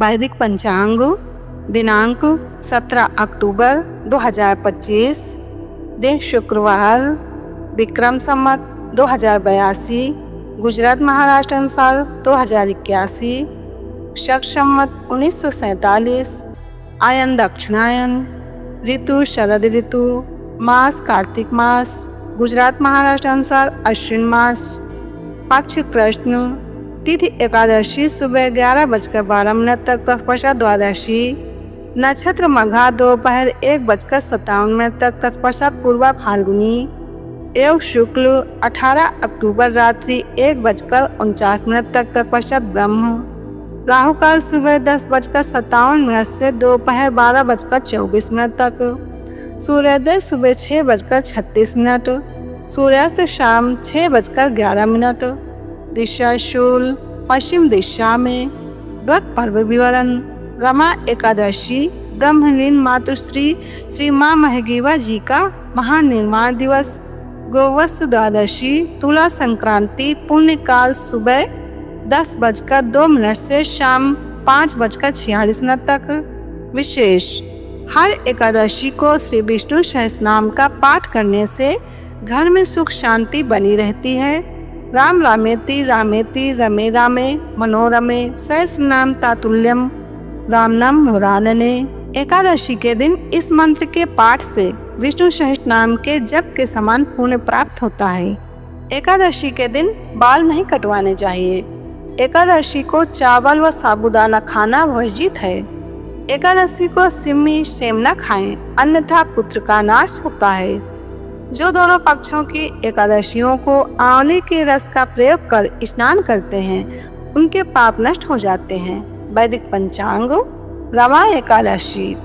वैदिक पंचांग दिनांक 17 अक्टूबर 2025, दिन शुक्रवार, विक्रम संवत 2082, गुजरात महाराष्ट्र अनुसार 2081, शक संवत 1947, आयन दक्षिणायन, ऋतु शरद ऋतु, मास कार्तिक मास, गुजरात महाराष्ट्र अनुसार अश्विन मास, पक्ष कृष्ण, तिथि एकादशी सुबह 11:12 तक, तत्पश्चात द्वादशी, नक्षत्र मघा दोपहर 1:57 तक, तत्पश्चात पूर्वा फाल्गुनी, एवं शुक्ल 18 अक्टूबर रात्रि 1:49 तक, तत्पश्चात ब्रह्म, राहु काल सुबह 10:57 से दोपहर 12:24 तक, सूर्योदय सुबह 6:36, सूर्यास्त शाम 6:11, दिशा शूल पश्चिम दिशा में। व्रत पर्व विवरण: रमा एकादशी ब्रह्मलीन मातुश्री श्री माँ महगीवा जी का महानिर्माण दिवस। गोवत्स द्वादशी तुला संक्रांति पुण्यकाल सुबह 10:02 से शाम 5:46 तक। विशेष: हर एकादशी को श्री विष्णु सहस्रनाम का पाठ करने से घर में सुख शांति बनी रहती है। राम रामेति रामेति रमे रामे मनोरमे सहस्रनाम तातुल्यम राम नाम मुरानने। एकादशी के दिन इस मंत्र के पाठ से विष्णु सहस्रनाम के जप के समान पुण्य प्राप्त होता है। एकादशी के दिन बाल नहीं कटवाने चाहिए। एकादशी को चावल व साबूदाना खाना वर्जित है। एकादशी को सिम्मी सेम न खाएं, अन्यथा पुत्र का नाश होता है। जो दोनों पक्षों की एकादशियों को आंवले के रस का प्रयोग कर स्नान करते हैं, उनके पाप नष्ट हो जाते हैं। वैदिक पंचांग रमा एकादशी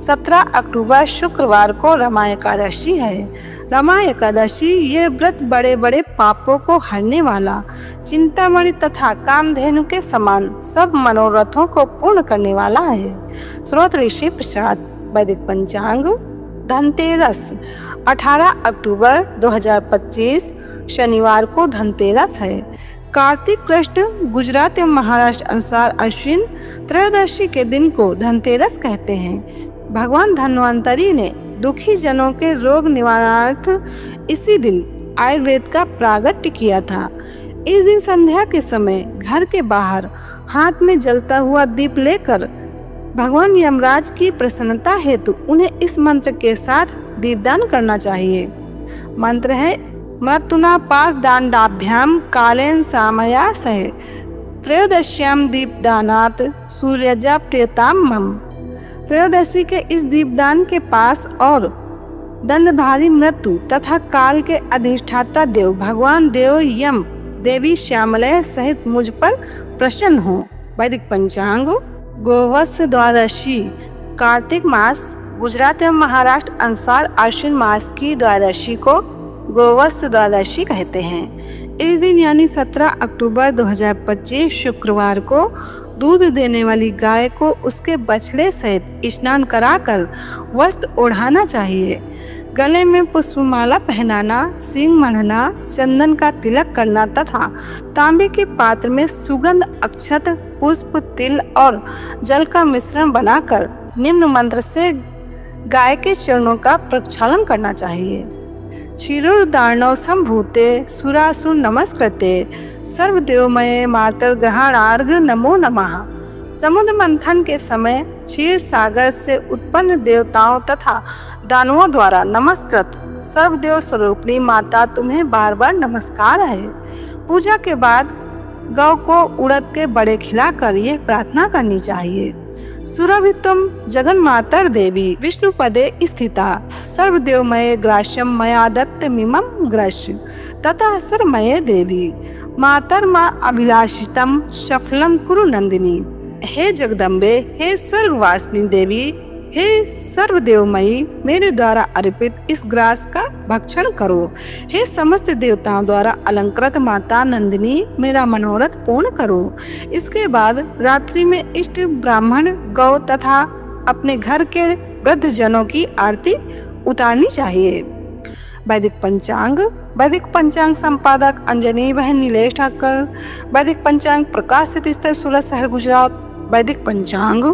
17 अक्टूबर शुक्रवार को रमा एकादशी है। रमा एकादशी ये व्रत बड़े बड़े पापों को हरने वाला, चिंतामणि तथा कामधेनु के समान सब मनोरथों को पूर्ण करने वाला है। स्रोत ऋषि प्रसाद। वैदिक पंचांग धनतेरस 18 अक्टूबर 2025 शनिवार को धनतेरस है। कार्तिक कृष्ण गुजरात एवं महाराष्ट्र अनुसार अश्विन त्रयोदशी के दिन को धनतेरस कहते हैं। भगवान धन्वंतरी ने दुखी जनों के रोग निवारणार्थ इसी दिन आयुर्वेद का प्रागट्य किया था। इस दिन संध्या के समय घर के बाहर हाथ में जलता हुआ दीप लेकर भगवान यमराज की प्रसन्नता हेतु उन्हें इस मंत्र के साथ दीपदान करना चाहिए। मंत्र है मृत्युना पास दांडाभ्याम कालेन सामया सह त्रयोदश्याम दीपदानात् सूर्यजा प्रियताम मम। त्रयोदशी के इस दीपदान के पास और दंडधारी मृत्यु तथा काल के अधिष्ठाता देव भगवान देव यम देवी श्यामलय सहित मुझ पर प्रसन्न हो। वैदिक पंचांग गोवत्स द्वादशी कार्तिक मास गुजरात एवं महाराष्ट्र अनुसार अश्विन मास की द्वादशी को गोवत्स द्वादशी कहते हैं। इस दिन यानी 17 अक्टूबर 2025 शुक्रवार को दूध देने वाली गाय को उसके बछड़े सहित स्नान कराकर वस्त्र ओढ़ाना चाहिए। गले में पुष्पमाला पहनाना, सींग मढ़ना, चंदन का तिलक करना तथा तांबे के पात्र में सुगंध अक्षत पुष्प तिल और जल का मिश्रण बनाकर निम्न मंत्र से गाय के चरणों का प्रक्षालन करना चाहिए। क्षीरोदार्णव संभूते सुरासुर नमस्कृते सर्वदेवमये मातर्ग्रहणार्घ नमो नमः। समुद्र मंथन के समय क्षीर सागर से उत्पन्न देवताओं तथा दानवों द्वारा नमस्कृत सर्वदेव स्वरूपिणी माता तुम्हें बार बार नमस्कार है। पूजा के बाद गौ को उड़द के बड़े खिलाकर ये प्रार्थना करनी चाहिए। सुरभितम जगन मातर देवी विष्णु पदे स्थिता सर्वदेवमये ग्रास्यम मया दत्त मिमम ग्रश तथा सरमये देवी मातर माँ अभिलाषितम सफलम कुरु नंदिनी। हे जगदम्बे, हे स्वर्गवासिनी देवी, हे सर्वदेवमयी, मेरे द्वारा अर्पित इस ग्रास का भक्षण करो। हे समस्त देवताओं द्वारा अलंकृत माता नंदिनी, मेरा मनोरथ पूर्ण करो। इसके बाद रात्रि में इष्ट ब्राह्मण गौ तथा अपने घर के वृद्ध जनों की आरती उतारनी चाहिए। वैदिक पंचांग संपादक अंजनी बहन नीलेश ठाकर। वैदिक पंचांग प्रकाशित स्थल सूरत शहर गुजरात। वैदिक पंचांग,